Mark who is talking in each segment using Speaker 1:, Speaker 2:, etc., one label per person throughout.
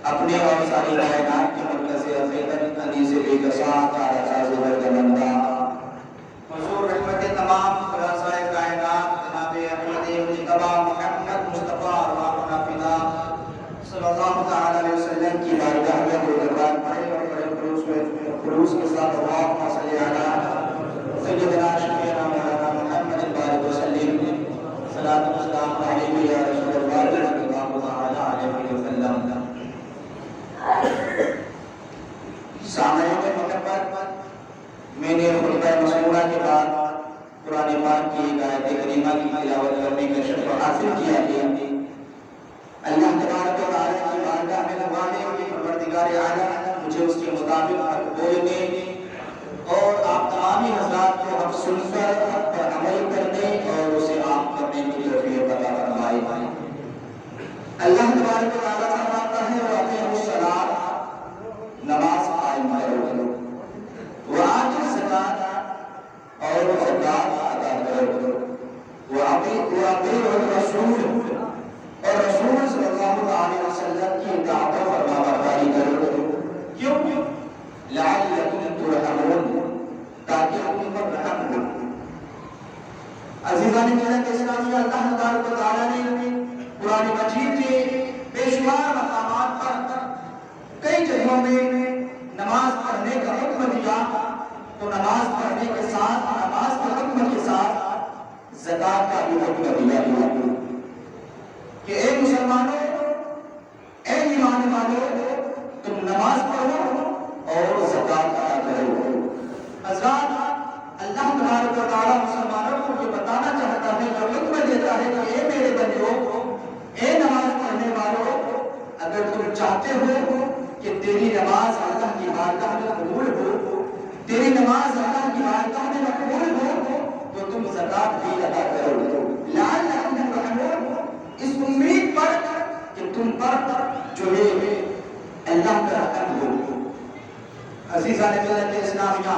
Speaker 1: اپنے اور ساری کائنات کے مرکز حقیقت انیس بے کساں تارا زبر دمندہ حضور رحمت تمام خلاصہ کائنات جناب احمد مجتبی محمد مصطفیٰ ارواحنا فدا صلی اللہ تعالی علیہ وسلم کی بارگاہ میں دربار پڑھے اور بڑے خلوص کے ساتھ اللہم صلی علی سیدنا شفیعنا مولانا محمد بارک وسلم صلاۃ و سلام علیہ یا رسول اللہ صلی اللہ تعالی علیہ وسلم۔ سامعین محبت، میں نے خطبہ مسموعہ کے بعد قرآن پاک کی ایک آیت کریمہ کی تلاوت کرنے کا شرف حاصل کیا ہے۔ اللہ تبارک و تعالی کی بارگاہ میں دعا ہے کہ پروردگار عالم مجھے اس کے مطابق حق بولنے اور آپ تمامی حضرات کو حق سن کر حق پر عمل کرنے اور اسے عام کرنے کی توفیق عطا فرمائے۔ اللہ تبارک و تعالی فرماتا ہے وَأَقِیمُوا الصَّلَاةَ، نماز قائم کرو، وآتوا الزکاۃ، اور زکات ادا کرو، وَأَطِیعُوا الرَّسُولَ، اور رسول صلی اللہ علیہ وسلم کی اطاعت و فرمانبرداری کرو۔ کیوں؟ لعلکم ترحمون، تاکہ تم پر رحم ہو۔ عزیزان ملت اسلامیہ، اللہ تبارک و تعالی نے قرآن مجید کے بے شمار مقامات پر کئی جگہوں میں نماز پڑھنے کا حکم دیا، تو نماز پڑھنے کے ساتھ، نماز کے حکم کے ساتھ زکات کا بھی حکم دیا کہ اے مسلمانوں، اے ایمان والو، تم نماز پڑھو اور زکات ادا کرو۔ حضرات، اللہ تبارک و تعالی مسلمانوں کو یہ بتانا چاہتا ہے، جو حکم دیتا ہے کہ اے میرے بندوں، اے نماز پڑھنے والوں، اگر تم چاہتے ہو کہ تیری نماز اللہ کی بارگاہ میں قبول ہو، تیری نماز اللہ کی بارگاہ میں مقبول ہو، تو تم زکات بھی ادا کرو۔ لعلکم ترحمون، اس امید پر کہ تم پر جو ہے اللہ کا رحم ہو۔ عزیزان ملت اسلامیہ،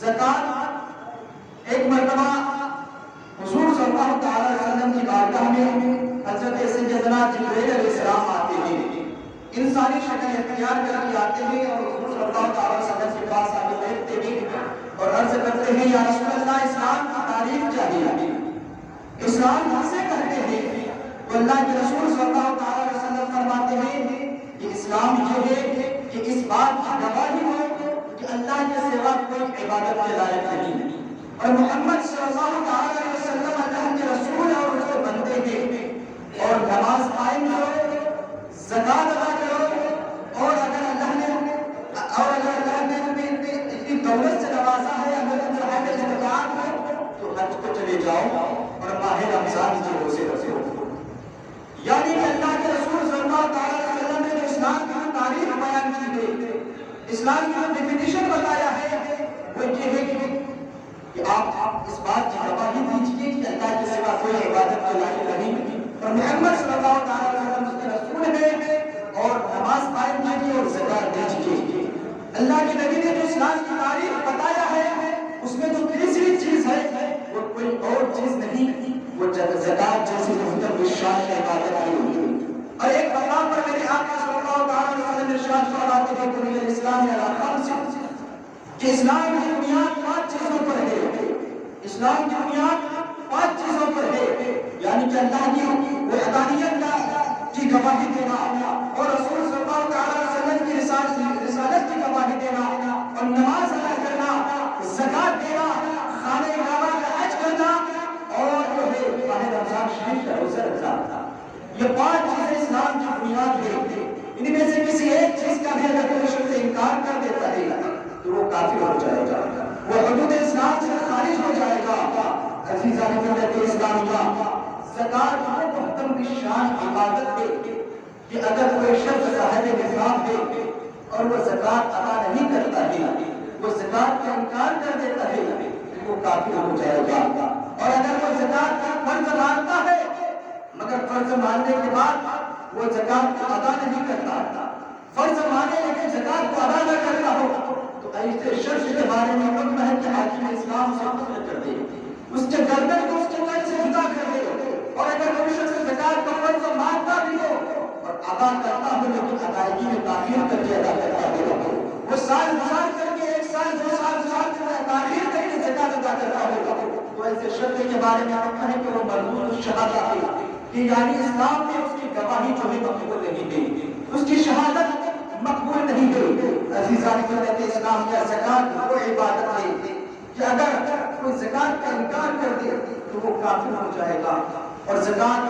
Speaker 1: زکات ایک مرتبہ حضور صلی اللہ تعالی علیہ وسلم کی بارگاہ میں حضرت سیدنا جبرائیل علیہ السلام آتے ہیں، انسانی شکل اختیار کر کے آتے ہیں اور حضور صلی اللہ تعالی علیہ وسلم کے پاس آ کے بیٹھتے ہیں اور عرض کرتے ہیں یا رسول اللہ، اسلام کی تعریف چاہیے، اسلام کسے کہتے ہیں؟ تو اللہ کے رسول صلی اللہ تعالی علیہ وسلم فرماتے ہیں کہ اسلام یہ ہے کہ اس بات کی گواہی ہو کہ اللہ کے سوا کوئی عبادت کے لائق نہیں، اور محمد صلی اللہ تعالی علیہ وسلم اللہ کے رسول اور اس کے بندے ہیں، اور نماز قائم کرو، زکات ادا کرو، اور اگر اللہ نے اتنی دولت سے نوازا ہے، اگر تم صاحب استطاعت ہو تو حج کو چلے جاؤ اور ماہ رمضان کے روزے رکھو۔ یعنی کہ اللہ کے رسول صلی اللہ تعالی علیہ وسلم نے جو اسلام کی تعریف بیان کی ہے، اسلام کی جو ڈیفینیشن بتایا ہے، وہ یہ ہے کہ آپ اس بات کی گواہی دیجیے کہ اللہ کے سوا کوئی عبادت کے لائق نہیں، اور محمد صلی اللہ تعالی علیہ وسلم اس کے رسول ہیں، اور نماز قائم کیجیے اور زکات دیجیے۔ اللہ کے نبی نے جو اسلام کی تعریف بتایا ہے، اس میں جو تیسری چیز ہے وہ کوئی اور چیز نہیں، وہ زکات جیسی محترم الشان عبادت ہے۔ اور ایک مقام پر میرے آقا صلی اللہ تعالی علیہ وسلم ارشاد فرماتے ہیں کہ الاسلام علی خمس، کہ اسلام کی بنیاد 5 چیزوں پر ہے، اسلام کی بنیاد 5 چیزوں پر ہے، یعنی کہ اللہ کی وحدانیت کی گواہی دینا، اور رسول صلی اللہ تعالی علیہ وسلم کی رسالت کی گواہی دینا، اور نماز ادا کرنا، زکات دینا، خانہ کعبہ کا حج کرنا، اور جو ہے ماہ رمضان شریف کا روزہ رکھنا۔ یہ 5 چیزیں اسلام کی بنیاد ہے۔ ان میں سے کسی ایک چیز کا بھی اگر کوئی شخص انکار کر دیتا ہے تو وہ کافر ہو جائے گا، وہ حدود اسلام سے خارج ہو جائے گا۔ عزیزان ملت اسلامیہ، زکات وہ محترم الشان عبادت ہے کہ اگر کوئی شخص صاحب نصاب ہے اور وہ زکات ادا نہیں کرتا ہے، وہ زکات کا انکار کر دیتا ہے، وہ کافر ہو جائے گا۔ اور اگر وہ زکات کا فرض مانتا ہے مگر فرض ماننے کے بعد وہ زکات کو ادا نہیں کرتا، فرض مانے لیکن زکات کو ادا نہ کرتا ہو، تو ایسے شخص کے بارے میں حکم ہے کہ حاکم اسلام سے قتل کر دے، اس کے گردن کو اس کے تن سے جدا کر دے، اور اگر کوئی شخص زکات کا فرض مانتا بھی ہو اور ادا کرتا ہوں لیکن ادائیگی میں تاخیر کر کے ادا کرتا ہوں. وہ سال گزار کر کے 1 سال 2 سال گزار کر میں تاخیر کر کے زکات ادا کرتا ہوں. تو ایسے شخص کے بارے میں آپ کہیں کہ وہ مردود الشہادہ ہے کہ یعنی اسلام میں اس کی گواہی جو ہے مقبول نہیں گئی, اس کی شہادت مقبول نہیں گئی. عزیزان ملت اسلام یا زکات وہ عبادت ہے کہ اگر کوئی زکات کا انکار کر دے تو وہ کافر ہو جائے گا. اور زکات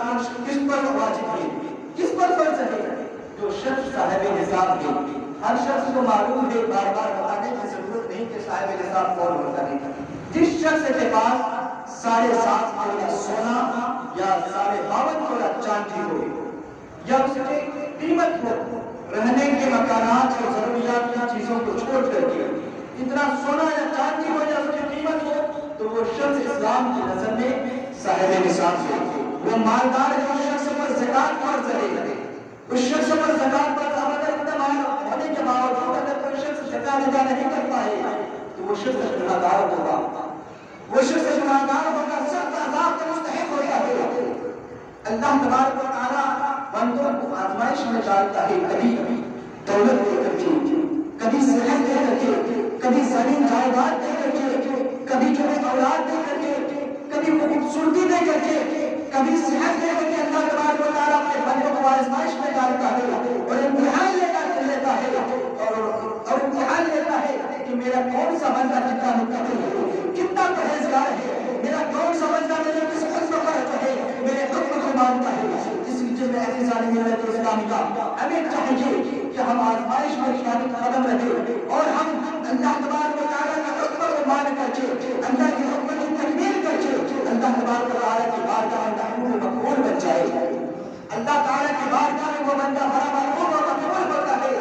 Speaker 1: کس پر واجب ہے, کس پر فرض ہے؟ جو شخص صاحب نصاب ہے. ہر شخص کو معلوم ہے, بار بار بتانے کی ضرورت نہیں کہ صاحب نصاب کون ہوتا ہے. جس شخص کے پاس 7.5 تولہ سونا یا 52 تولہ چاندی ہو یا اس کی قیمت ہو, رہنے کے مکانات اور ضروریات کی چیزوں کو چھوڑ کر کے اتنا سونا یا چاندی ہو یا اس کی قیمت ہو, تو وہ شخص اسلام کی نظر میں صاحب نصاب ہے. وہ مالدار ہے, اس شخص پر زکات فرض ہے. اس شخص پر زکات پر اتنا مال ہونے کے باوجود اگر کوئی شخص زکات ادا نہیں کر پائے تو وہ شخص گنہگار ہوگا. وہ شخص گنہگار ہوگا, سخت عذاب کا مستحق ہوتا ہے. اللہ تبارک و تعالی بندوں کو آزمائش میں ڈالتا ہے, کبھی دولت دے کر کے, کبھی صحت دے کر کے, کبھی زمین جائیداد دے کر کے, کبھی جو ہے اولاد دے کر کے, کبھی خوبصورتی دے کر کے, کبھی صحت دے کر کے اللہ تبارک و تعالی اپنے بندوں کو آزمائش میں ڈالتا ہے اور امتحان لیتا ہے اور امتحان لیتا ہے کہ میرا کون سا بندہ کتنا متقی ہے, کتنا پرہیزگار ہے, میرا کون سا بندہ میرے کس حکم پر ہے, میرے حکم کو مانتا ہے. اس لیے میں عزیزان ملت اسلامی کا ہمیں چاہیے کہ ہم آزمائش میں ثابت قدم رہیں اور ہم اللہ تبارک و تعالی کے حکم کو مان کر کے, اللہ کے حکم کی تکمیل کر کے اللہ تبارک و تعالی کی بارگاہ میں محمود مقبول بن جائے. اللہ تعالی کی بارگاہ میں وہ بندہ بڑا محمود اور مقبول ہوتا ہے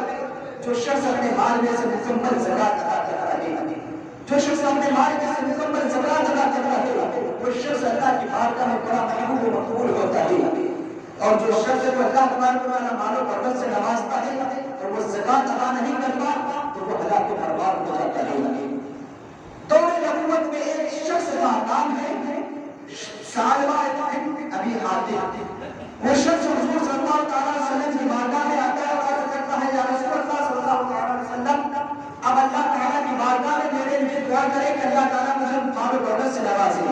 Speaker 1: جو شخص اپنے مال میں سے مکمل زکات ادا کرتا ہے. جو شخص اپنے مال میں سے مکمل زکات ادا کرتا ہے وہ شخص اللہ کی بارگاہ میں بڑا محمود و مقبول ہوتا ہے. اور جو شخص کو اللہ تبارک و تعالی مال و دولت سے نوازتا ہے اور وہ زکات ادا نہیں کرتا تو وہ ہلاک و برباد ہو جاتا ہے. دور نبوت میں ایک شخص کا نام ہے ثعلبہ بن ابی حاتم. وہ شخص حضور صلی اللہ تعالی وسلم کی بارگاہ میں آتا ہے اور عرض کرتا ہے یا رسول اللہ صلی اللہ تعالی وسلم, اب اللہ تعالیٰ کی بارگاہ میں میرے لیے دعا کرے کہ اللہ تعالیٰ مجھے مال و دولت سے نوازے.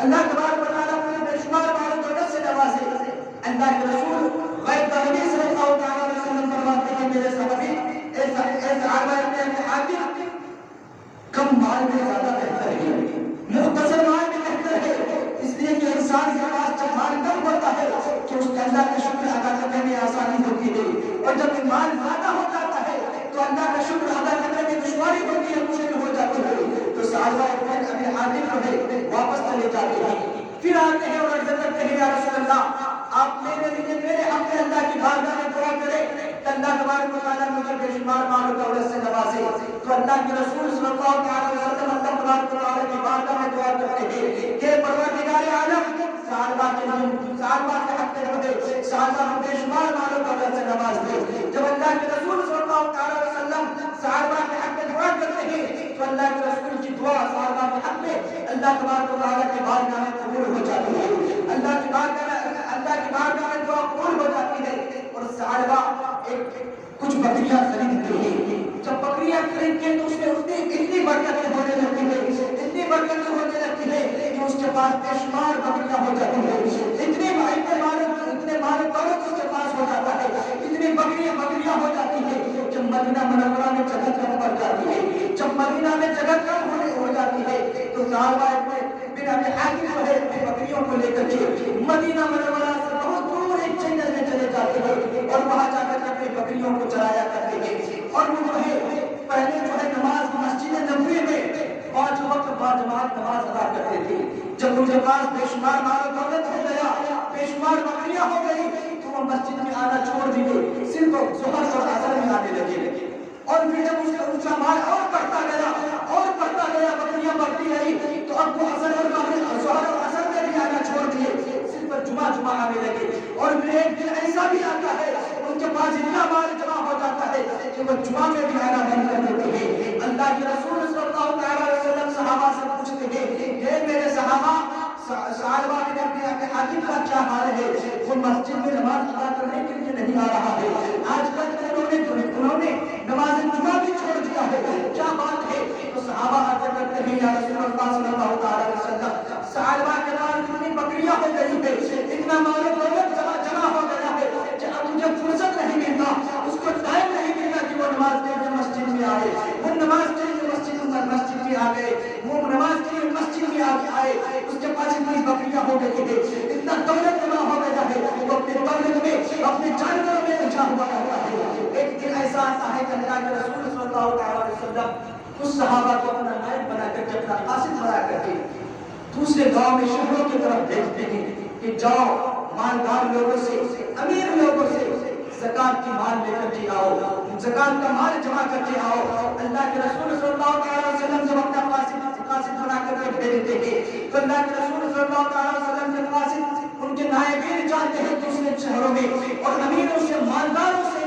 Speaker 1: اللہ تبارک و تعالیٰ مجھے بے شمار مال و دولت سے نوازے. اللہ کے رسول غیر نبی صلی اللہ تعالی وسلم فرماتے ہیں میرے صحابی اے ثعلبہ بن ابی حاتم, کم مال میں زیادہ بہتر ہے, مختصر مال میں بہتر ہے. اس لیے کہ انسان کے پاس جب مال کم ہوتا ہے تو اس کے اللہ کا شکر ادا کرنے میں آسانی ہوتی ہے, اور جب مال زیادہ ہو جاتا ہے تو اللہ کا شکر ادا کرنے میں دشواری ہوتی ہے, مشکل ہو جاتی ہے. تو ثعلبہ بن ابی حاتم جو ہے واپس چلے جاتے ہیں. پھر آتے ہیں اور عرض کرتے ہیں یا رسول اللہ آپ میرے لیے میرے حق میں اللہ کی بارگاہ میں دعا کریں کہ اللہ تبارک و تعالیٰ مجھے بے شمار مال و دولت سے نوازے. تو اللہ کے رسول صلی اللہ علیہ وسلم اللہ تبارک و تعالیٰ کی بارگاہ میں دعا کرتے ہیں کہ پروردگار عالم ثعلبہ کے حق میں رہے, ثعلبہ کو بے شمار مال و دولت سے نواز دے. جب اللہ کے رسول صلی اللہ علیہ وسلم ثعلبہ کے حق میں دعا کرتے ہیں تو اللہ کے رسول کی دعا ثعلبہ کے حق میں اللہ تبارک و تعالیٰ کی بارگاہ میں قبول ہو جاتی ہے. اللہ کی بارگاہ میں دعا قبول ہو جاتی ہے. اور ثعلبہ کچھ بکریاں خریدتے ہیں. جب بکریاں خریدتے ہیں تو اس میں اتنی برکتیں ہونے لگتی ہے, اتنی برکتیں ہونے لگتی ہے کہ اس کے پاس بے شمار بکریاں ہو جاتی ہیں. اتنے مال دولت اس کے پاس ہو جاتا ہے, اتنی بکریاں ہو جاتی ہیں. جب مدینہ منورہ میں جگہ کم پڑ جاتی ہے, جب مدینہ میں جگہ کم ہو جاتی ہے تو ثعلبہ بن ابی حاتم جو ہے بکریوں کو لے کر کے مدینہ منورہ سے بہت دور ایک جنگل میں چلے جاتے ہیں اور وہاں جا کر اپنی بکریوں کو چرایا کرتے ہیں. اور وہ جو ہے پہلے جو ہے نماز مسجد نبوی میں 5 وقت باجماعت نماز ادا کرتے تھے. جب ان کے پاس بے شمار مال و دولت ہو گیا, بے شمار بکریاں ہو گئی تو وہ مسجد میں آنا چھوڑ دیے, صرف ظہر اور عصر میں آنے لگے. اور پھر جب اس کا مال اور بڑھتا گیا بکریاں بڑھتی رہی تو اب وہ ظہر اور عصر میں بھی آنا چھوڑ دیے, صرف جمعہ آنے لگے. اور پھر ایک دن ایسا بھی آتا ہے ان کے پاس اتنا مال جمع ہو جاتا ہے کہ وہ جمعہ میں بھی آنا بند کر دیتے ہیں. اللہ کے رسول صلی اللہ علیہ وسلم صحابہ سے پوچھتے ہیں کہ میرے صحابہ سالبہ بن ابی حاتم کا کیا حال ہے؟ وہ مسجد میں نماز ادا کرنے کے لیے نہیں آ رہا ہے، آج کل انہوں نے نماز جمعہ بھی چھوڑ دیا ہے، کیا بات ہے؟ تو صحابہ عرض کرتے ہیں یا رسول اللہ صلی اللہ علیہ وسلم، سالبہ کے پاس اتنی بکریاں ہو گئی ہے، اتنا مال و دولت جمع ہو گیا ہے کہ اب مجھے فرصت نہیں ملتا، اس کو ٹائم نہیں ملتا کہ وہ نماز کے لیے مسجد میں آئے، وہ نماز کے لیے مسجد میں آ گئے، وہ نماز کے لیے مسجد میں آئے، اس کے پاس اتنی بکریاں ہو گئی ہے، اتنا دولت جمع ہو گیا ہے، وہ اپنے دولت میں اپنے جانوروں میں الجھا ہوا رہتا ہے۔ ایک دن ایسا آتا ہے کہ اللہ کے رسول صلی اللہ علیہ وسلم اس صحابہ کو اپنا نائب بنا کر کے، اپنا قاصد بنا کر کے دوسرے گاؤں میں شہروں کی طرف بھیجتے ہیں کہ جاؤ مالدار لوگوں سے، امیر لوگوں سے زکات کی مال لے کر کے آؤ، زکات کا مال جمع کر کے آؤ۔ اللہ کے رسول صلی اللہ علیہ وسلم جب اپنا قاصد بنا کر کے بھیجتے ہیں تو اللہ کے رسول صلی اللہ علیہ وسلم کے قاصد ان کے نائبین جاتے ہیں دوسرے شہروں میں اور امیروں سے، مالداروں سے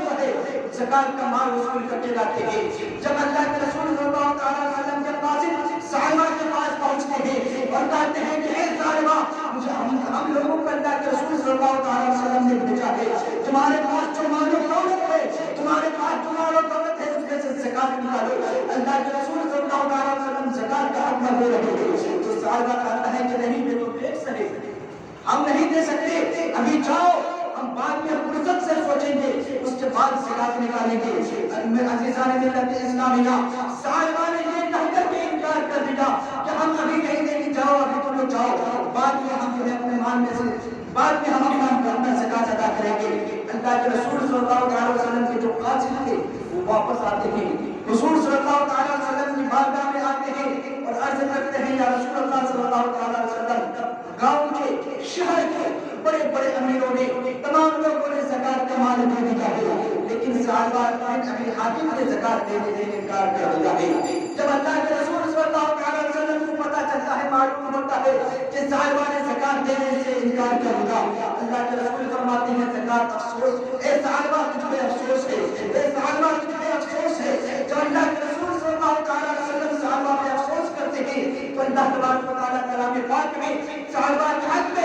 Speaker 1: زکات کا مال وصول کر کے لاتے ہیں۔ جب اللہ کے رسول صلی اللہ علیہ وسلم کے قاصد صالبہ کے پاس پہنچتے ہیں اور کہتے ہیں کہ اے صالبہ، ہم لوگوں کو اللہ کے رسول صلی اللہ علیہ وسلم نے بھیجا ہے، تمہارے پاس جو مال و دولت ہے، تمہارے پاس جو مال و دولت ہے، اس میں سے زکات نکالو۔ اللہ کے رسول صلی اللہ علیہ وسلم زکات کا حق نہ دے رہے ہیں۔ تو صالبہ کہتا ہے کہ نہیں، یہ تو دیکھ سکے، ہم نہیں دے سکتے، ابھی جاؤ، ہم بعد میں فرصت سے سوچیں گے، اس کے بعد زکات نکالیں گے۔ عزیزان ملت اسلامیہ، صالبہ نے یہ کہہ کر کے انکار کر دیا کہ ہم ابھی نہیں دیں گے، جاؤ ابھی تم لوگ جاؤ، بعد میں ہم تمہیں اپنے مال میں سے، بعد میں ہم اپنا زکات ادا کریں گے۔ اللہ کے رسول صلی اللہ علیہ وسلم کے جو قاصد تھے وہ واپس آتے ہیں، رسول صلی اللہ علیہ وسلم کی بارگاہ میں آتے ہیں اور عرض کرتے ہیں یا رسول اللہ صلی اللہ علیہ وسلم، گاؤں کے، شہر کے بڑے بڑے امیروں نے، تمام لوگوں نے زکات کا مال دے دیا ہے، لیکن صالبہ بن ابی حاتم نے زکات دینے سے انکار کر دیا ہے۔ جب اللہ کے رسول صلی اللہ علیہ وسلم کو پتہ چلتا ہے، معلوم ہوتا ہے کہ صالبہ نے زکات دینے سے انکار کر دیا، اللہ کے رسول فرماتے ہیں زکات افسوس، اے صالبہ تجھ پہ افسوس ہے، اے صالبہ تجھ پہ افسوس ہے۔ جب اللہ کے رسول صلی اللہ علیہ وسلم صالبہ پہ افسوس کرتے ہیں تو اللہ تبارک و تعالیٰ کلام پاک میں صالبہ کے حق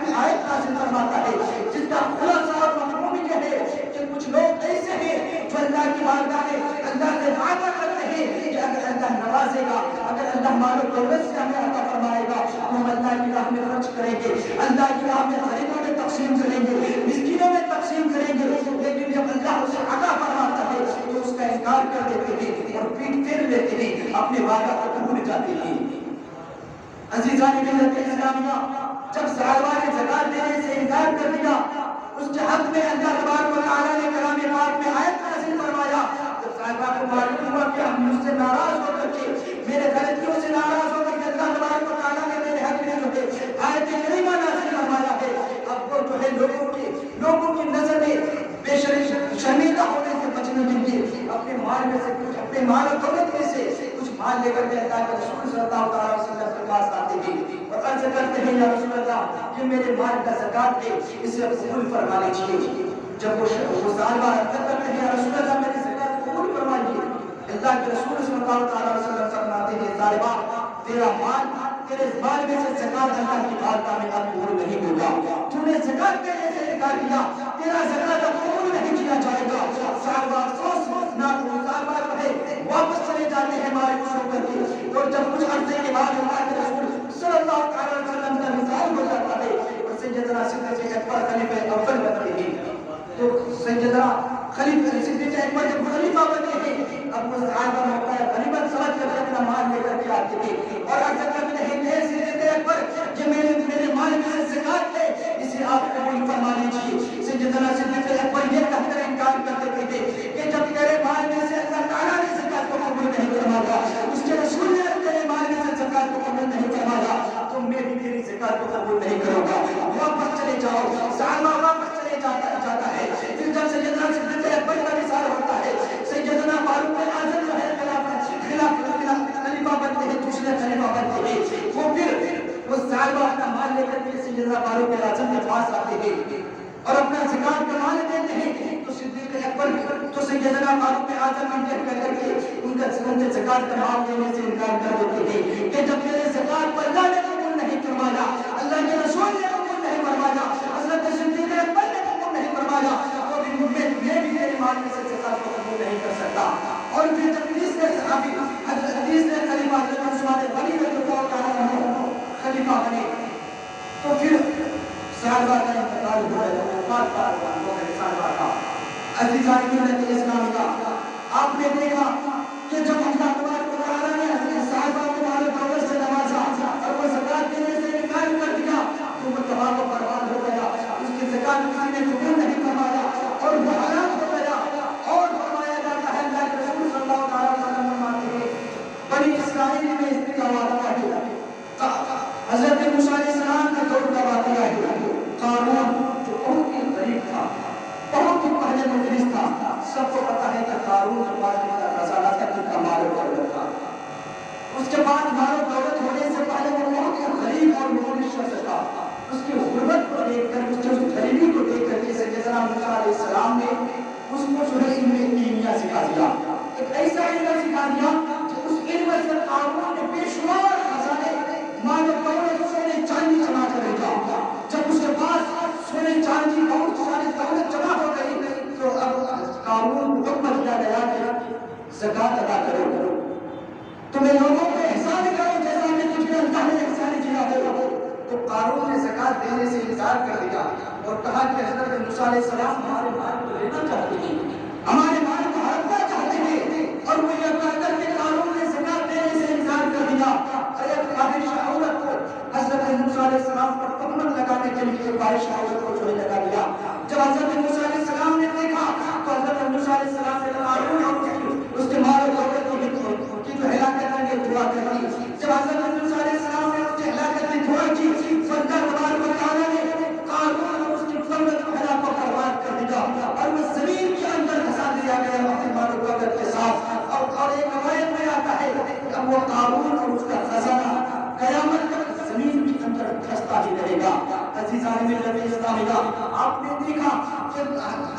Speaker 1: میں آیت نازل فرماتا ہے، جس کا خلاصہ اور مفہوم یہ ہے کہ کچھ لوگ ایسے ہیں جو اللہ کی بارگاہ میں اللہ سے وعدہ کرتے ہیں کہ اگر اللہ نوازے گا، اگر اللہ مال و دولت سے ہمیں عطا فرمائے گا تو ہم اللہ کی راہ میں خرچ کریں گے، اللہ کی راہ میں غریبوں میں تقسیم کریں گے، مسکینوں میں تقسیم کریں گے، لیکن جب اللہ اسے عطا فرماتا ہے تو اس کا انکار کر دیتے ہیں اور پیٹ پھیر لیتے ہیں، اپنے وعدہ کو بھول جاتے ہیں۔ عزیزان ملت اسلامیہ، جب صحابہ نے زکات دینے سے انکار کر دیا، اس کے حق میں اللہ تبارک و تعالیٰ نے کلام پاک میں آیت نازل فرمایا۔ جب صحابہ کو معلوم ہوا کہ ہم مجھ سے ناراض ہو کر کے، میرے غلطیوں سے ناراض ہو کر کے اللہ تبارک و تعالیٰ نے میرے حق میں جو ہے آیت کریمہ نازل فرمایا ہے، اب وہ جو ہے لوگوں کی نظر میں بے شرمندہ ہونے سے بچنے کے لیے اپنے مال میں سے کچھ، اپنے مال و دولت میں سے کچھ مال لے کر کے اللہ کے رسول صلی اللہ علیہ وسلم کے پاس آتے ہیں اور عرض کرتے ہیں یا رسول اللہ، یہ میرے مال کا زکات ہے، اسے قبول فرما لیجیے۔ جب وہ صحابہ عرض کرتے ہیں یا رسول اللہ میری زکات قبول فرمائیے، اللہ کے رسول صلی اللہ علیہ وسلم فرماتے ہیں صالبہ، تیرا مال، تیرے مال میں سے زکات اللہ کی بارگاہ میں قبول نہیں ہوگا، تو نے زکات دینے سے انکار کیا، تیرا زکات قبول نہیں کیا جائے گا۔ صالبہ افسوس نہ صالبہ جو ہے واپس چلے جاتے ہیں مایوس ہو کر کے، اور جب کچھ عرصے کے بعد اللہ کے رسول صلی اللہ علیہ وسلم کا وصال ہو جاتا ہے اور سیدنا صدیق اکبر خلیفہ اول بنتے ہیں، تو سیدنا صدیق اکبر جب خلیفہ بنتے ہیں، اب وہ صحابہ موقع غنیمت سمجھ کر اپنا مال لے کر کے آتے ہیں اور عرض کرتے ہیں کہ صدیق اکبر، یہ میرے مال میں سے زکات ہے، اسے آپ قبول فرما لیجیے۔ سیدنا صدیق اکبر یہ کہہ کر انکار کرتے تھے کہ جب تیرے مال میں سے اللہ تعالیٰ نے زکات کو قبول نہیں فرمایا، اس کے رسول نے تیرے مال میں سے زکات کو قبول نہیں فرمایا، تو میں بھی تیری زکات کو قبول نہیں کروں گا، واپس چلے جاؤ۔ صحابہ واپس چلے جاتا ہے۔ پھر جب سیدنا صدیق اکبر کا وصال ہوتا ہے، سیدنا فاروق اعظم جو ہے خلیفہ بنتے ہیں، دوسرے خلیفہ بنتے ہیں، وہ صحابہ اپنا مال لے کر کے سیدنا فاروق اعظم کے پاس آتے ہیں اور اپنا زکات کا مال دیتے ہیں، تو صدیق اکبر تو سیدنا فاروق اعظم ان کے کہہ کر کے ان کے زکات کا مال دینے سے انکار کر دیتے ہیں کہ جب میرے زکات کو اللہ نے قبول فرمایا, اللہ کے رسول نے حکم نہیں فرمایا, حضرت صدیق اکبر نے حکم نہیں فرمایا, تو بھی میں بھی میری ماننے سے زکات کو قبول نہیں کر سکتا. اور پھر جب تیسرے صحابی حضرت تیسرے خلیفہ حضرت عثمان غنی رضی اللہ تعالیٰ عنہ خلیفہ بنے, تو پھر صحابہ کا انتقال ہوا ہے, وفات پا ہوا ہے صحابہ کا. عزیزان ملت اسلامیہ, آپ نے دیکھا کہ جب اللہ تبارک و تعالیٰ نے حضرت صحابہ کو مال و دولت سے نوازا اور وہ زکات دینے سے انکار کر دیا تو وہ تباہ و برباد ہو گیا, اس کی زکات کسی نے قبول نہیں فرمایا اور وہ حرام ہو گیا. اور فرمایا جاتا ہے اللہ کے رسول صلی اللہ علیہ وسلم فرماتے ہیں بنی اسرائیل میں اس کا واقعہ ہے, حضرت موسیٰ علیہ السلام کا دور کا واقعہ ہے. قارون جو بہت ہی غریب تھا, بہت ہی پہلے مفلس تھا, سب کو پتا ہے کہ قارون کے پاس کتنا خزانہ تھا, کتنا مال و دولت تھا. اس کے بعد مال و دولت ہونے سے پہلے وہ بہت ہی غریب اور مفلس شخص تھا. اس کی غربت کو دیکھ کر, اس کی غریبی کو دیکھ کر کے سیدنا موسیٰ علیہ السلام نے اس کو جو ہے علم کیمیا سکھا دیا, ایک ایسا علم سکھا دیا کہ اس علم سے قارون نے بے شمار خزانے مال و دولت سونے چاندی جمع کر دیا. جب اس کے پاس سونے چاندی بہت ساری دولت جمع ہو گئی تو اب قارون کو حکم دیا گیا کہ زکات ادا کرو, تمہیں لوگوں کو احسان کرو جیسا کہ تجھ پہ اللہ نے احسان کیا ہو. تو قارون نے زکات دینے سے انکار کر دیا اور کہا کہ حضرت موسیٰ علیہ السلام ہمارے مال کو لینا چاہتے ہیں, ہمارے مال کو ہڑپنا چاہتے ہیں. اور وہ یہ کہہ کر کے قارون نے زکات دینے سے انکار کر دیا. اور ایک خواہش عورت کو حضرت موسیٰ علیہ السلام پر تہمت لگانے کے لیے خواہش عورت کو جو ہے لگا دیا. جب حضرت موسیٰ علیہ السلام نے دیکھا تو حضرت موسیٰ علیہ السلام نے قارون اور اس کے مال و دولت کی جو ہلاکت ہے دعا کر دی. جب حضرت موسیٰ علیہ السلام نے اس کی ہلاکت کی دعا کی تو اللہ تبارک و تعالیٰ نے قارون اور اس کی دولت کو ہلاک و برباد کر دیا اور وہ زمین کے اندر دھسا دیا گیا اپنے مال و دولت کے ساتھ. اور ایک روایت میں آتا ہے کہ اب وہ قارون اور اس کا خزانہ قیامت تک زمین کے اندر دھستا ہی رہے گا. عزیزان ملت اسلامیہ, آپ نے دیکھا کہ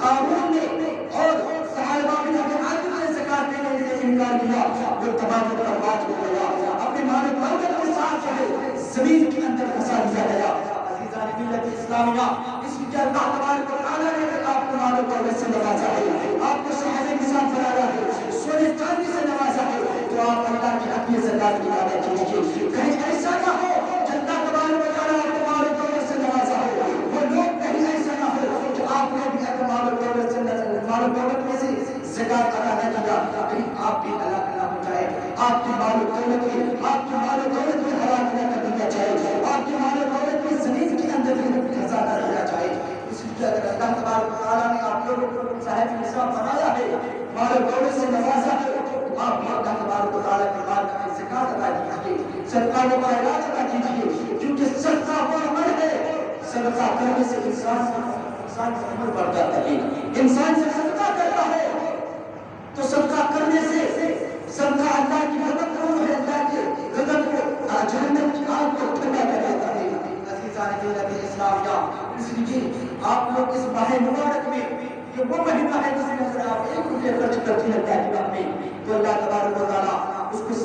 Speaker 1: قارون نے اور صحابہ بن ابی عاصم نے زکات دینے سے انکار کیا, وہ تباہ و برباد ہو گیا, اپنے مال و دولت کے ساتھ جو ہے زمین کے اندر دھسا دیا گیا. عزیزان ملت اسلامیہ, اس لیے اللہ تبارک و تعالیٰ نے آپ کو مال و دولت سے نوازا ہے, آپ کو صحابہ کے ساتھ بنایا ہے, سونے چاندی سے نوازا ہے, تو آپ اللہ کی حق میں زکات کی ادا کیجیے. کہیں ایسا نہ ہو کہ اللہ تبارک و تعالیٰ آپ کو مال و دولت سے نوازا ہو, وہ لوگ کہیں ایسا نہ ہو کہ آپ نے بھی اپنے مال و دولت میں سے زکات ادا نہ کیا, کہیں آپ بھی ہلاک نہ ہو جائے, آپ کی مال و دولت میں ہلاک نہ کر دیا جائے, آپ کی مال و دولت میں زمین کے اندر خزانہ دیا جائے. اس لیے اگر اللہ تبارک و تعالیٰ نے آپ لوگوں کو صاحب نصاب بنایا ہے, مال و دولت سے نوازا ہے, تو آپ بھی اللہ تبارک و تعالیٰ کے مال میں زکات ادا کیجیے, صدقہ و خیرات ادا کیجیے, کیونکہ صدقہ وہ عمل ہے, صدقہ کرنے سے انسان کا عمر بڑھ جاتا ہے. انسان جب صدقہ کرتا ہے تو صدقہ کرنے سے صدقہ اللہ کی مدد کو ہے, اللہ کے غضب کو, جہنم کی آگ کو ٹھنڈا کر دیتا ہے. عزیزان ملت اسلامیہ, اس لیے آپ لوگ اس ماہ مبارک میں, یہ وہ مہینہ ہے جس میں آپ ایک روپیہ خرچ کرتے ہیں اللہ کی راہ میں, تو اللہ تبارک و تعالیٰ اس کو